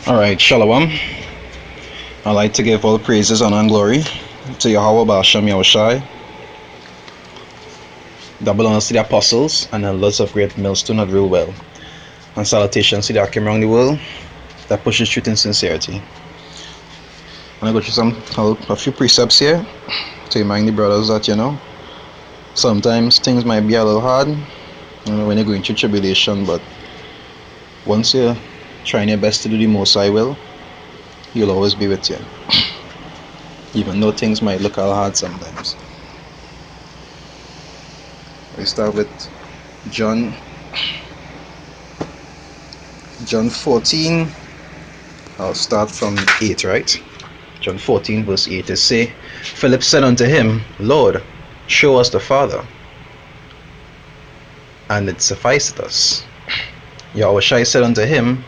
Alright, Shalom. I'd like to give all praises, honor, and glory to Yahweh Ba'Shem Yahushai, that belongs to the apostles and the lots of great millstone that rule well. And salutations to the Akim around the world that pushes truth in sincerity. I'm going to go through a few precepts here to remind the brothers that, sometimes things might be a little hard, when you're going through tribulation, but once you're trying your best to do the most I will, He'll always be with you. Even though things might look a little hard sometimes. We start with John 14. I'll start from 8, right? John 14 verse 8 is say, Philip said unto him, Lord, show us the Father, and it sufficeth us. Yahushua said unto him,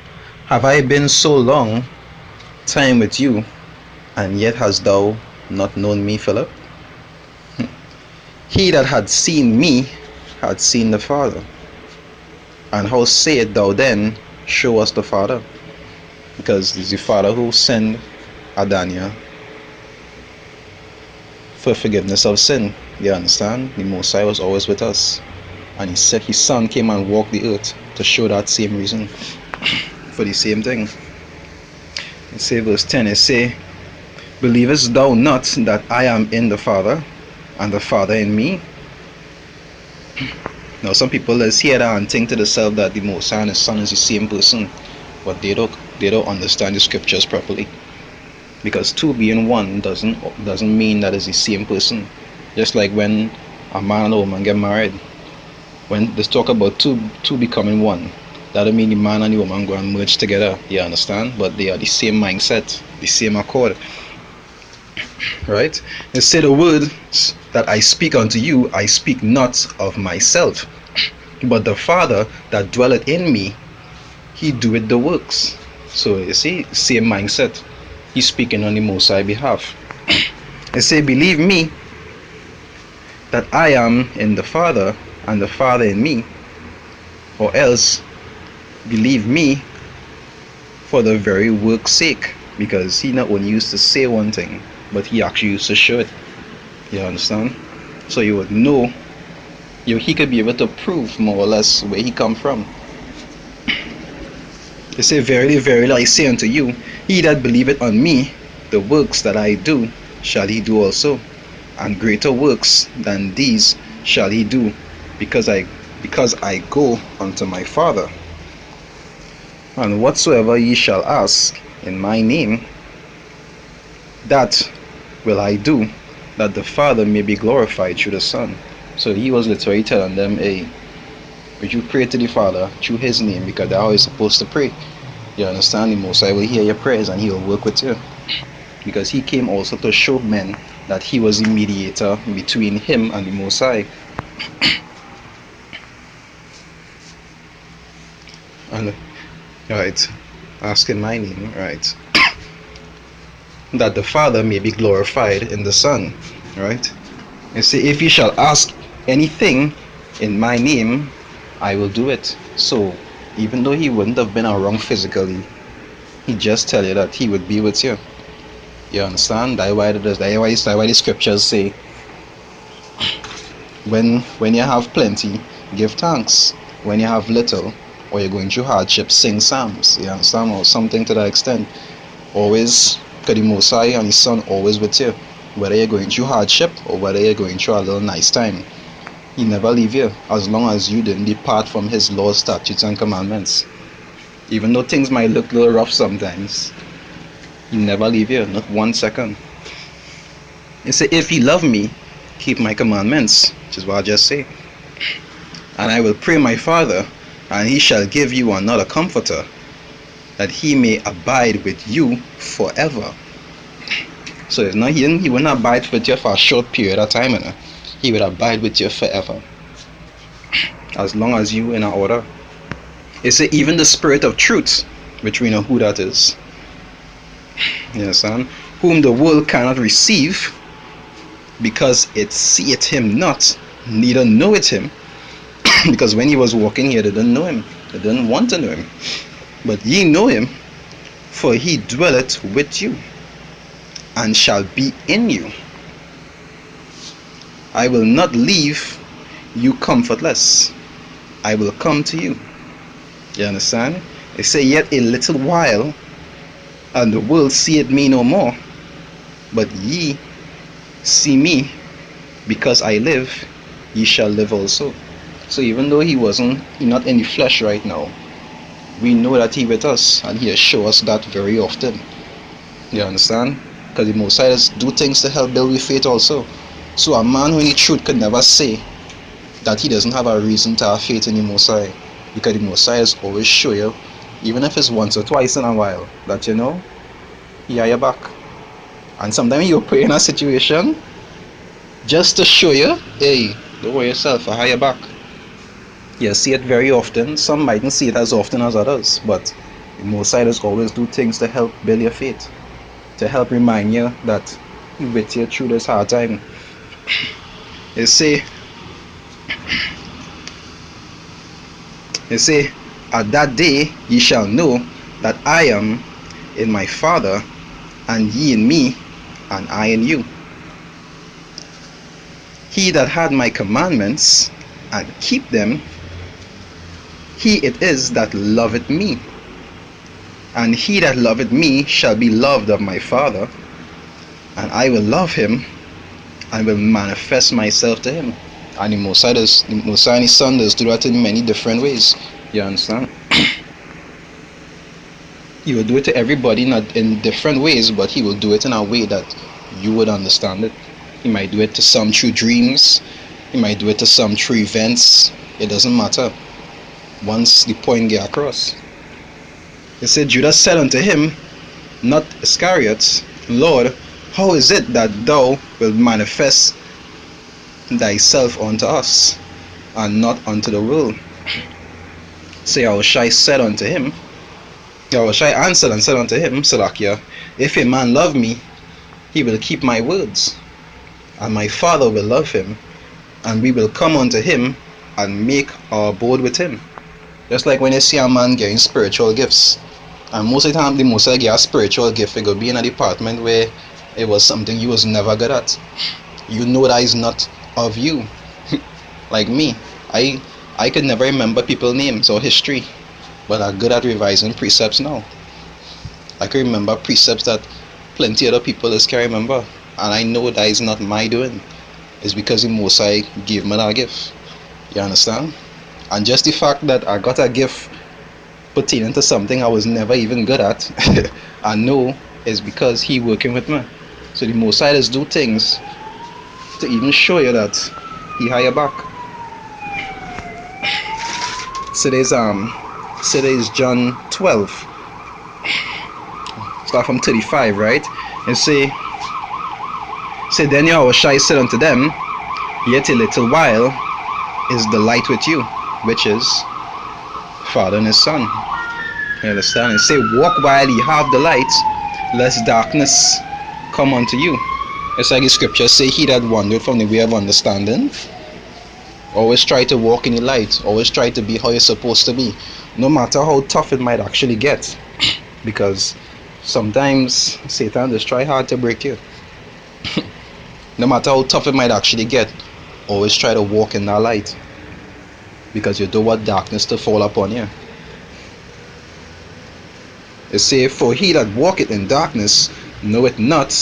Have I been so long time with you, and yet hast thou not known me, Philip? He that had seen me had seen the Father. And how sayest thou then, show us the Father? Because it's the Father who sent Adania for forgiveness of sin. You understand? The Most High was always with us. And he said his Son came and walked the earth to show that same reason. For the same thing. It say verse 10, it say, Believest thou not that I am in the Father, and the Father in me? Now some people let's hear that and think to themselves that the Most High and the Son is the same person, but they don't understand the scriptures properly. Because two being one doesn't mean that it's the same person. Just like when a man and a woman get married, when they talk about two becoming one, that don't mean the man and the woman go and merge together, you understand? But they are the same mindset, the same accord. Right? They say the words that I speak unto you, I speak not of myself, but the Father that dwelleth in me, he doeth the works. So you see, same mindset. He's speaking on the Most High behalf. They say, believe me that I am in the Father and the Father in me, or else believe me for the very work's sake, because he not only used to say one thing, but he actually used to show it. You understand? So you would know, he could be able to prove more or less where he come from. They say, verily, verily, I say unto you, he that believeth on me, the works that I do, shall he do also, and greater works than these shall he do, because I go unto my Father. And whatsoever ye shall ask in my name, that will I do, that the Father may be glorified through the Son. So he was literally telling them, hey, would you pray to the Father through his name, because that's how you're supposed to pray. You understand? The Most High will hear your prayers and he will work with you. Because he came also to show men that he was the mediator between him and the Most High. And right, ask in my name, right, that the Father may be glorified in the Son, right? And say, if you shall ask anything in my name, I will do it. So even though he wouldn't have been around physically, he just tell you that he would be with you. You understand? That's why the scriptures say, when you have plenty, give thanks. When you have little, or you're going through hardship, sing psalms. You understand? Or something to that extent. Always, because the Most High and his Son always with you. Whether you're going through hardship or whether you're going through a little nice time, he never leave you, as long as you didn't depart from his laws, statutes, and commandments. Even though things might look a little rough sometimes, he never leave you, not 1 second. He said, if ye love me, keep my commandments, which is what I just say. And I will pray my Father, and he shall give you another comforter, that he may abide with you forever. So if not, he wouldn't abide with you for a short period of time, he will abide with you forever, as long as you in order. It say, even the Spirit of truth, which we know who that is. You understand? Whom the world cannot receive, because it seeth him not, neither knoweth him. Because when he was walking here, they didn't know him. They didn't want to know him. But ye know him, For he dwelleth with you, and shall be in you. I will not leave you comfortless. I will come to you. You understand? It say, yet a little while, and the world seeth me no more. But ye see me, because I live, ye shall live also. So even though he not in the flesh right now, we know that he with us, and he show us that very often. You understand? Because the Most High does do things to help build with faith also. So a man who in the truth could never say that he doesn't have a reason to have faith in the Most High, because the Most High is always show you, even if it's once or twice in a while, that he have your back. And sometimes you pray in a situation just to show you, hey, don't worry yourself, I have your back. You see it very often. Some mightn't see it as often as others, but the Most High does always do things to help build your faith, to help remind you that He with you through this hard time. You see, at that day ye shall know that I am in my Father, and ye in me, and I in you. He that had my commandments and keep them, he it is that loveth me. And he that loveth me shall be loved of my Father, and I will love him, and will manifest myself to him. And the Most High and His Son does do that in many different ways. You understand? He will do it to everybody, not in different ways, but he will do it in a way that you would understand it. He might do it to some through dreams. He might do it to some through events. It doesn't matter, once the point get across. He said, Judas said unto him, not Iscariot, Lord, how is it that thou wilt manifest thyself unto us, and not unto the world? So Yahushua said unto him, Yahushua answered and said unto him, Salakia, if a man love me, he will keep my words, and my Father will love him, and we will come unto him and make our abode with him. Just like when you see a man getting spiritual gifts, and most of the time the most I get a spiritual gift, it could be in a department where it was something you was never good at. You know that is not of you. Like me, I could never remember people's names or history, but I'm good at revising precepts now. I can remember precepts that plenty other people just can't remember, and I know that is not my doing. It's because the Most High gave me that gift. You understand? And just the fact that I got a gift pertaining to something I was never even good at, I know is because He working with me. So the Most High does do things to even show you that He has your back. So there's John 12. Start from 35, right? And say then Yahushua said unto them, yet a little while is the light with you, which is Father and His Son. You understand? And say, walk while ye have the light, lest darkness come unto you. It's like the scriptures say, he that wandered from the way of understanding. Always try to walk in the light. Always try to be how you're supposed to be, no matter how tough it might actually get. Because sometimes Satan just try hard to break you. No matter how tough it might actually get, always try to walk in that light, because you don't want darkness to fall upon you. It say, for he that walketh in darkness knoweth not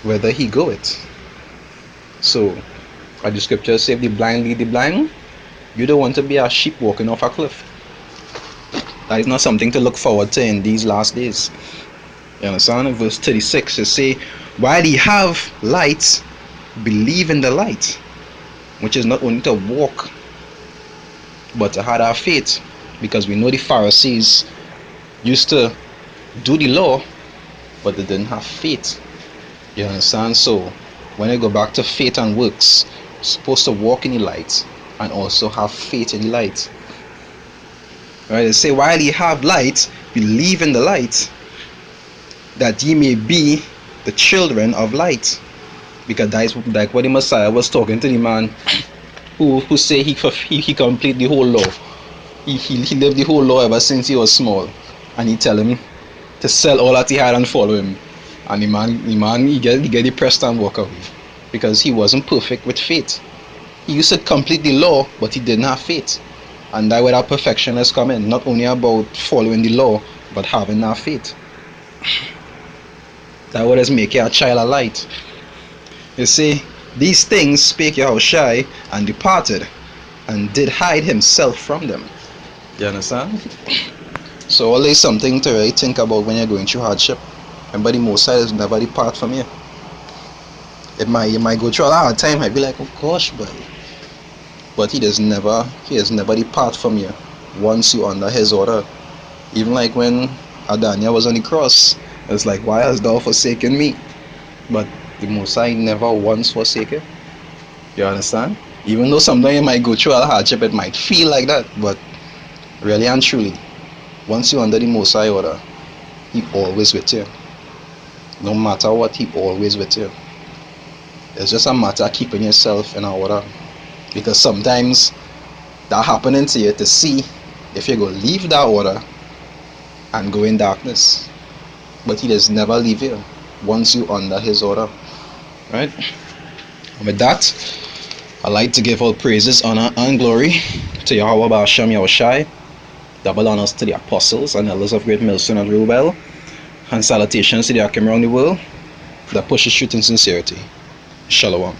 whither he goeth. So as the scripture say, if the blind lead the blind, you don't want to be a sheep walking off a cliff. That is not something to look forward to in these last days. You understand? In verse 36 it say, while ye have light, believe in the light, which is not only to walk, but to have our faith. Because we know the Pharisees used to do the law, but they didn't have faith. You understand? So when I go back to faith and works, you're supposed to walk in the light and also have faith in the light. Right? They say, while ye have light, believe in the light, that ye may be the children of light. Because that is like what the Messiah was talking to the man who say he completed the whole law. He lived the whole law ever since he was small. And he tell him, to sell all that he had and follow him. And he get depressed and walk away because he wasn't perfect with faith. He used to complete the law, but he didn't have faith. And that's where that perfection is coming. Not only about following the law, but having that faith. That's what is making a child of light. You see, these things spake Yahushai and departed, and did hide himself from them. You understand? So always something to really think about when you're going through hardship. Remember, the Most High is never depart from you. You might go through a hard time, I'd be like, oh gosh, but he has never depart from you once you under his order. Even like when Adania was on the cross, it's like, why hast thou forsaken me? But the Most High never once forsaken. You understand? Even though sometimes you might go through a hardship, it might feel like that, but really and truly, once you're under the Most High order, he always with you. No matter what, he always with you. It's just a matter of keeping yourself in order. Because sometimes that happening to you to see if you're going to leave that order and go in darkness. But he does never leave you once you under his order. Right? And with that, I'd like to give all praises, honor, and glory to Yahweh Ba'Shem Yahushai. Double honors to the apostles and elders of Great Millstone and Rubel. And salutations to the Akim around the world that pushes truth in sincerity. Shalom.